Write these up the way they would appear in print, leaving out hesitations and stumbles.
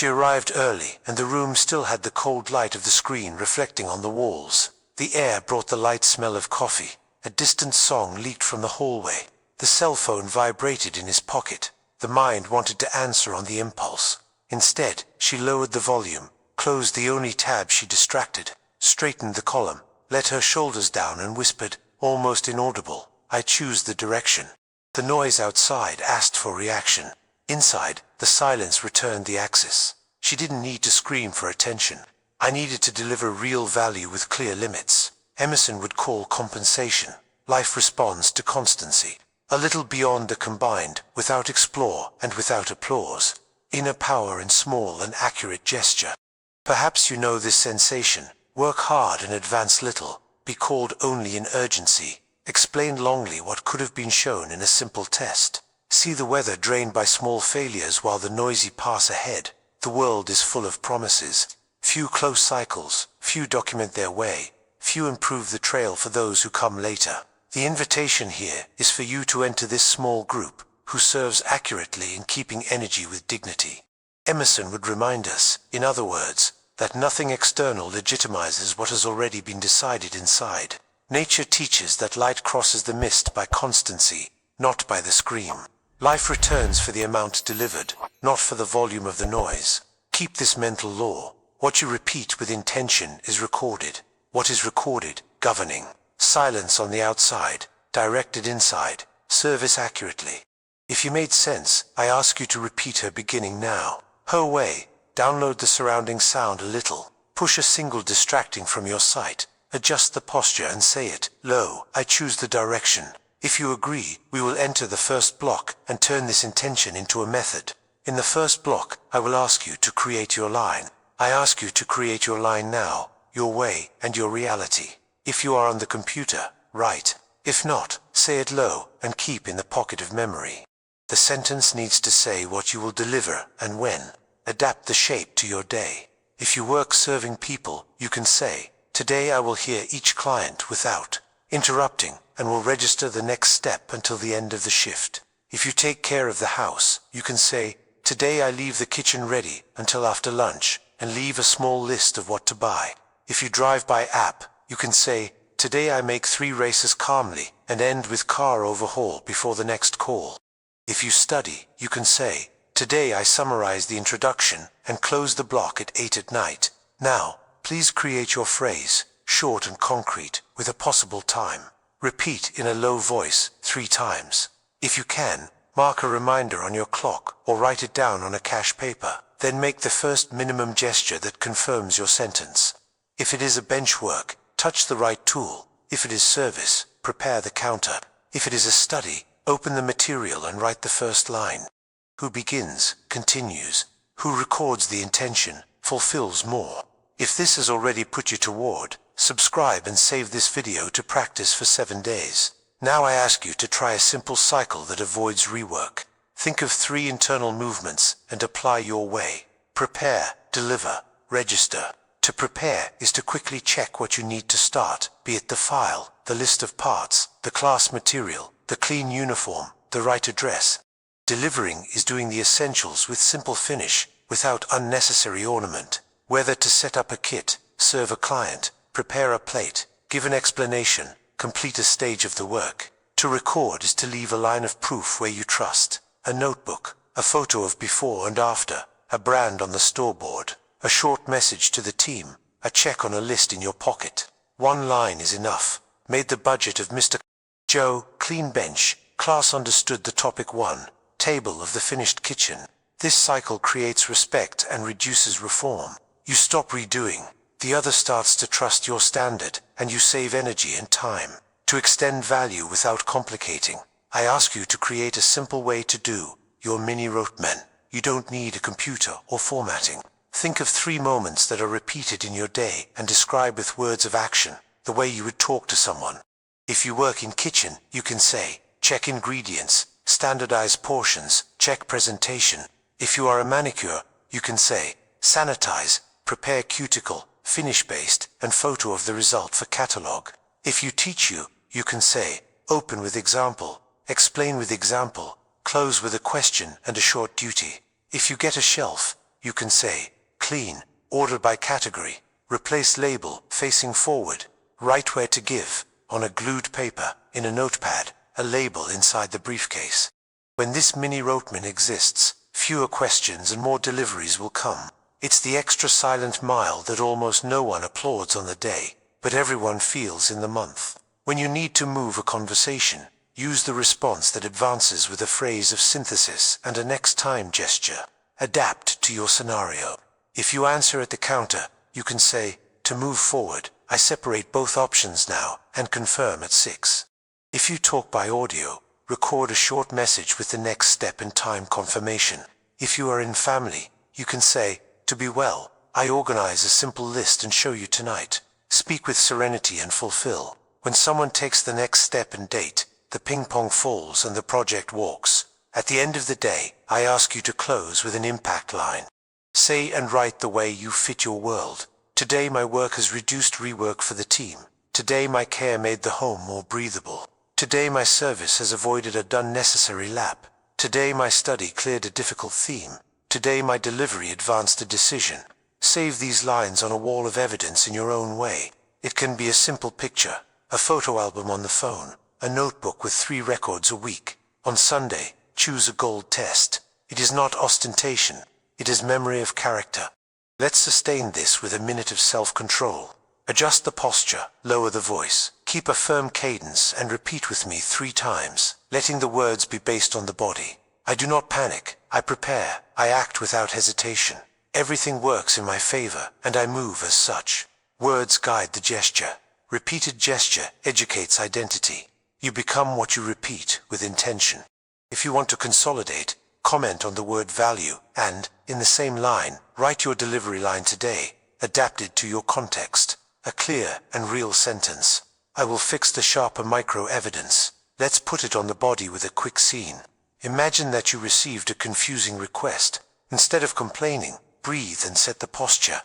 She arrived early, and the room still had the cold light of the screen reflecting on the walls. The air brought the light smell of coffee. A distant song leaked from the hallway. The cell phone vibrated in his pocket. The mind wanted to answer on the impulse. Instead, she lowered the volume, closed the only tab she distracted, straightened the column, let her shoulders down and whispered, almost inaudible, "I choose the direction." The noise outside asked for reaction. Inside, the silence returned the axis. She didn't need to scream for attention. I needed to deliver real value with clear limits. Emerson would call compensation. Life responds to constancy. A little beyond the combined, without explore and without applause. Inner power in small and accurate gesture. Perhaps you know this sensation. Work hard and advance little. Be called only in urgency. Explain longly what could have been shown in a simple test. See the weather drained by small failures while the noisy pass ahead. The world is full of promises. Few close cycles, few document their way, few improve the trail for those who come later. The invitation here is for you to enter this small group, who serves accurately in keeping energy with dignity. Emerson would remind us, in other words, that nothing external legitimizes what has already been decided inside. Nature teaches that light crosses the mist by constancy, not by the scream. Life returns for the amount delivered, not for the volume of the noise. Keep this mental law. What you repeat with intention is recorded. What is recorded, governing. Silence on the outside, directed inside, service accurately. If you made sense, I ask you to repeat her beginning now. Her way, download the surrounding sound a little. Push a single distracting from your sight. Adjust the posture and say it. Lo, I choose the direction. If you agree, we will enter the first block and turn this intention into a method. In the first block, I will ask you to create your line. I ask you to create your line now, your way and your reality. If you are on the computer, write. If not, say it low and keep in the pocket of memory. The sentence needs to say what you will deliver and when. Adapt the shape to your day. If you work serving people, you can say, "Today I will hear each client without interrupting and will register the next step until the end of the shift." If you take care of the house, you can say, "Today I leave the kitchen ready until after lunch and leave a small list of what to buy." If you drive by app, you can say, "Today I make 3 races calmly and end with car overhaul before the next call." If you study, you can say, "Today I summarize the introduction and close the block at 8 at night." Now, please create your phrase, short and concrete, with a possible time. Repeat in a low voice 3 times. If you can, mark a reminder on your clock or write it down on a cash paper. Then make the first minimum gesture that confirms your sentence. If it is a bench work, touch the right tool. If it is service, prepare the counter. If it is a study, open the material and write the first line. Who begins, continues. Who records the intention, fulfills more. If this has already put you toward, subscribe and save this video to practice for 7 days. Now I ask you to try a simple cycle that avoids rework. Think of 3 internal movements and apply your way. Prepare, deliver, register. To prepare is to quickly check what you need to start, be it the file, the list of parts, the class material, the clean uniform, the right address. Delivering is doing the essentials with simple finish, without unnecessary ornament. Whether to set up a kit, serve a client, prepare a plate, give an explanation, complete a stage of the work. To record is to leave a line of proof where you trust. A notebook, a photo of before and after, a brand on the storeboard. A short message to the team, a check on a list in your pocket. 1 line is enough. Made the budget of Mr. Joe, clean bench, class understood the topic 1, table of the finished kitchen. This cycle creates respect and reduces reform. You stop redoing, the other starts to trust your standard, and you save energy and time. To extend value without complicating, I ask you to create a simple way to do your mini roadmap. You don't need a computer or formatting. Think of 3 moments that are repeated in your day and describe with words of action, the way you would talk to someone. If you work in kitchen, you can say, check ingredients, standardize portions, check presentation. If you are a manicure, you can say, sanitize, prepare cuticle, finish based, and photo of the result for catalog. If you teach, you can say, open with example, explain with example, close with a question and a short duty. If you get a shelf, You can say, clean, order by category, replace label, facing forward, write where to give, on a glued paper, in a notepad, a label inside the briefcase. When this mini Rotman exists, fewer questions and more deliveries will come. It's the extra silent mile that almost no one applauds on the day, but everyone feels in the month. When you need to move a conversation, use the response that advances with a phrase of synthesis and a next time gesture. Adapt to your scenario. If you answer at the counter, you can say, to move forward, I separate both options now and confirm at 6. If you talk by audio, record a short message with the next step and time confirmation. If you are in family, you can say, to be well, I organize a simple list and show you tonight. Speak with serenity and fulfill. When someone takes the next step and date, the ping pong falls and the project walks. At the end of the day, I ask you to close with an impact line. Say and write the way you fit your world. Today my work has reduced rework for the team. Today my care made the home more breathable. Today my service has avoided a done necessary lap. Today my study cleared a difficult theme. Today my delivery advanced a decision. Save these lines on a wall of evidence in your own way. It can be a simple picture, a photo album on the phone, a notebook with 3 records a week. On Sunday, choose a gold test. It is not ostentation. It is memory of character. Let's sustain this with a minute of self-control. Adjust the posture, lower the voice, keep a firm cadence and repeat with me 3 times, letting the words be based on the body. I do not panic, I prepare, I act without hesitation. Everything works in my favor, and I move as such. Words guide the gesture. Repeated gesture educates identity. You become what you repeat with intention. If you want to consolidate, comment on the word value and, in the same line, write your delivery line today, adapted to your context. A clear and real sentence. I will fix the sharper micro-evidence. Let's put it on the body with a quick scene. Imagine that you received a confusing request. Instead of complaining, breathe and set the posture.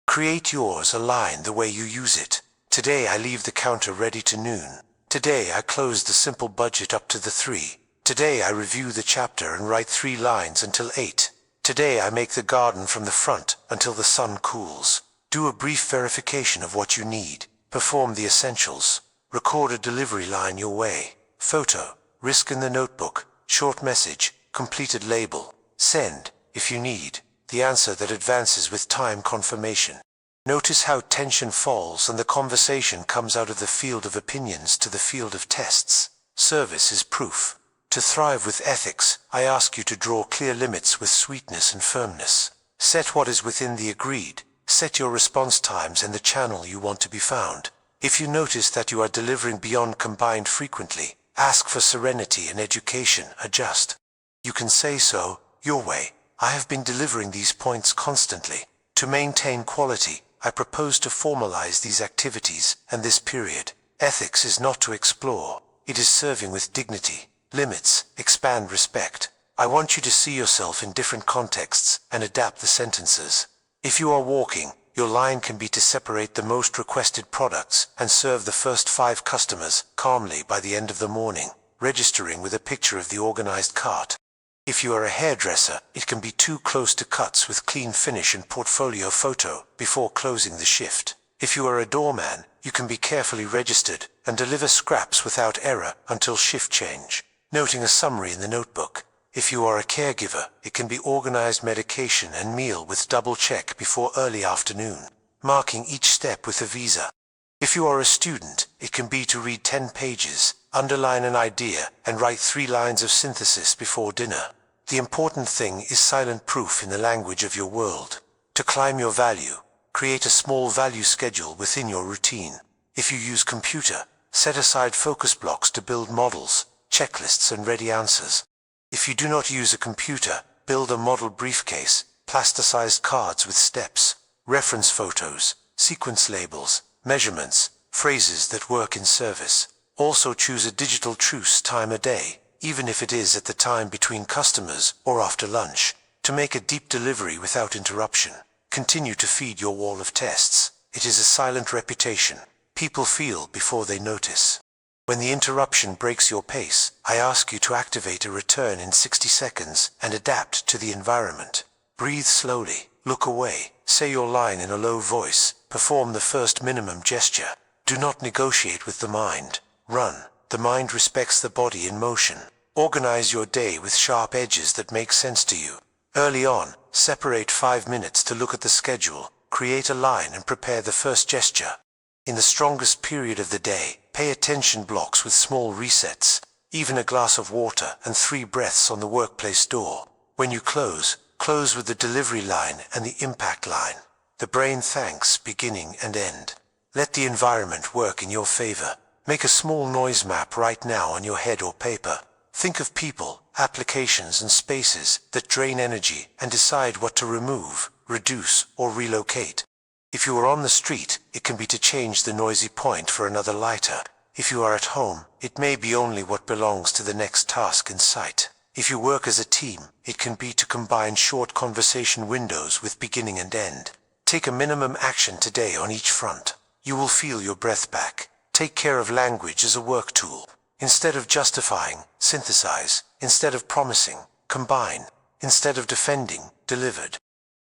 Create yours a line the way you use it. Today I leave the counter ready to noon. Today I close the simple budget up to the 3. Today I review the chapter and write 3 lines until 8. Today I make the garden from the front until the sun cools. Do a brief verification of what you need. Perform the essentials. Record a delivery line your way. Photo, risk in the notebook, short message, completed label. Send, if you need, the answer that advances with time confirmation. Notice how tension falls and the conversation comes out of the field of opinions to the field of tests. Service is proof. To thrive with ethics, I ask you to draw clear limits with sweetness and firmness. Set what is within the agreed. Set your response times and the channel you want to be found. If you notice that you are delivering beyond combined frequently, ask for serenity and education, adjust. You can say so, your way. I have been delivering these points constantly. To maintain quality, I propose to formalize these activities and this period. Ethics is not to explore. It is serving with dignity. Limits, expand respect. I want you to see yourself in different contexts and adapt the sentences. If you are walking, your line can be to separate the most requested products and serve the first 5 customers calmly by the end of the morning, registering with a picture of the organized cart. If you are a hairdresser, it can be 2 close to cuts with clean finish and portfolio photo before closing the shift. If you are a doorman, you can be carefully registered and deliver scraps without error until shift change, noting a summary in the notebook. If you are a caregiver, it can be organized medication and meal with double check before early afternoon, marking each step with a visa. If you are a student, it can be to read 10 pages, underline an idea, and write 3 lines of synthesis before dinner. The important thing is silent proof in the language of your world. To climb your value, create a small value schedule within your routine. If you use computer, set aside focus blocks to build models, checklists, and ready answers. If you do not use a computer, build a model briefcase, plasticized cards with steps, reference photos, sequence labels, measurements, phrases that work in service. Also choose a digital truce time a day, even if it is at the time between customers or after lunch, to make a deep delivery without interruption. Continue to feed your wall of tests. It is a silent reputation. People feel before they notice. When the interruption breaks your pace, I ask you to activate a return in 60 seconds and adapt to the environment. Breathe slowly, look away, say your line in a low voice, perform the first minimum gesture. Do not negotiate with the mind. Run. The mind respects the body in motion. Organize your day with sharp edges that make sense to you. Early on, separate 5 minutes to look at the schedule, create a line and prepare the first gesture. In the strongest period of the day, pay attention blocks with small resets, even a glass of water and 3 breaths on the workplace door. When you close with the delivery line and the impact line. The brain thanks beginning and end. Let the environment work in your favor. Make a small noise map right now on your head or paper. Think of people, applications and spaces that drain energy and decide what to remove, reduce or relocate. If you are on the street, it can be to change the noisy point for another lighter. If you are at home, it may be only what belongs to the next task in sight. If you work as a team, it can be to combine short conversation windows with beginning and end. Take a minimum action today on each front. You will feel your breath back. Take care of language as a work tool. Instead of justifying, synthesize. Instead of promising, combine. Instead of defending, delivered.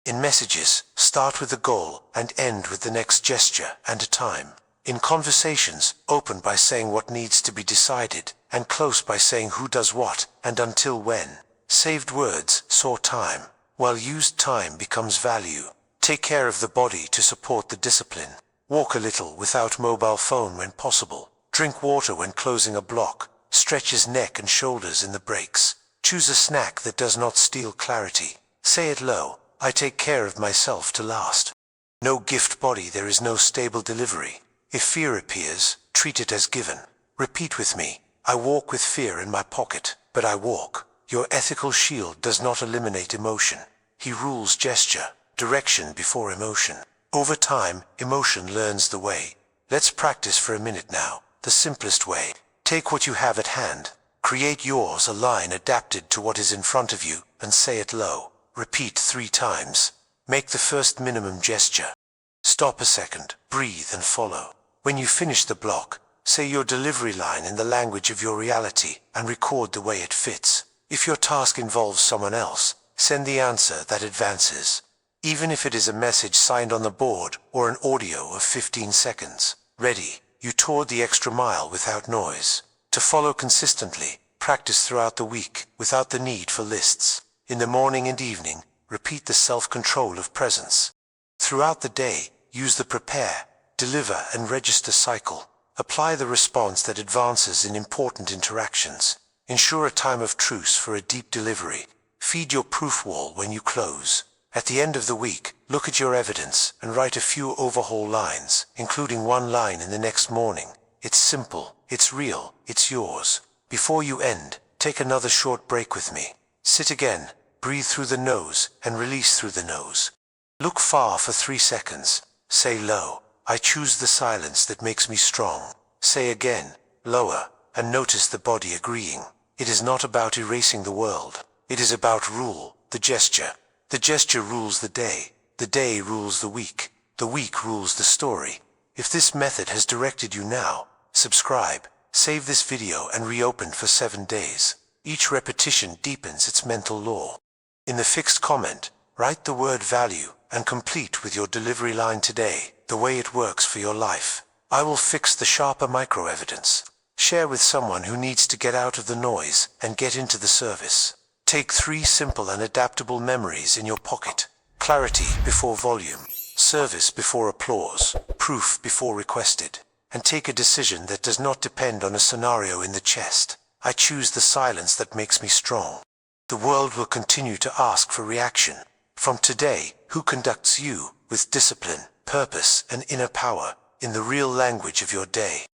In messages, start with the goal and end with the next gesture and a time. In conversations, open by saying what needs to be decided, and close by saying who does what, and until when. Saved words soar time, while used time becomes value. Take care of the body to support the discipline. Walk a little without mobile phone when possible. Drink water when closing a block. Stretch his neck and shoulders in the breaks. Choose a snack that does not steal clarity. Say it low, I take care of myself to last. No gift body, there is no stable delivery. If fear appears, treat it as given. Repeat with me, I walk with fear in my pocket, but I walk. Your ethical shield does not eliminate emotion. He rules gesture, direction before emotion. Over time, emotion learns the way. Let's practice for a minute now, the simplest way. Take what you have at hand. Create yours, a line adapted to what is in front of you, and say it low. Repeat 3 times. Make the first minimum gesture. Stop a second, breathe and follow. When you finish the block, say your delivery line in the language of your reality and record the way it fits. If your task involves someone else, send the answer that advances. Even if it is a message signed on the board or an audio of 15 seconds. Ready, you toured the extra mile without noise. To follow consistently, practice throughout the week without the need for lists. In the morning and evening, repeat the self-control of presence. Throughout the day, use the prepare, deliver and register cycle. Apply the response that advances in important interactions. Ensure a time of truce for a deep delivery. Feed your proof wall when you close. At the end of the week, look at your evidence and write a few overhaul lines, including 1 line in the next morning. It's simple, it's real, it's yours. Before you end, take another short break with me. Sit again, breathe through the nose and release through the nose. Look far for 3 seconds. Say low, I choose the silence that makes me strong. Say again, lower, and notice the body agreeing. It is not about erasing the world. It is about rule, the gesture. The gesture rules the day rules the week rules the story. If this method has directed you now, subscribe, save this video and reopen for 7 days. Each repetition deepens its mental law. In the fixed comment, write the word value and complete with your delivery line today, the way it works for your life. I will fix the sharper micro-evidence. Share with someone who needs to get out of the noise and get into the service. Take 3 simple and adaptable memories in your pocket. Clarity before volume, service before applause, proof before requested. And take a decision that does not depend on a scenario in the chest. I choose the silence that makes me strong. The world will continue to ask for reaction. From today, who conducts you with discipline, purpose, and inner power in the real language of your day?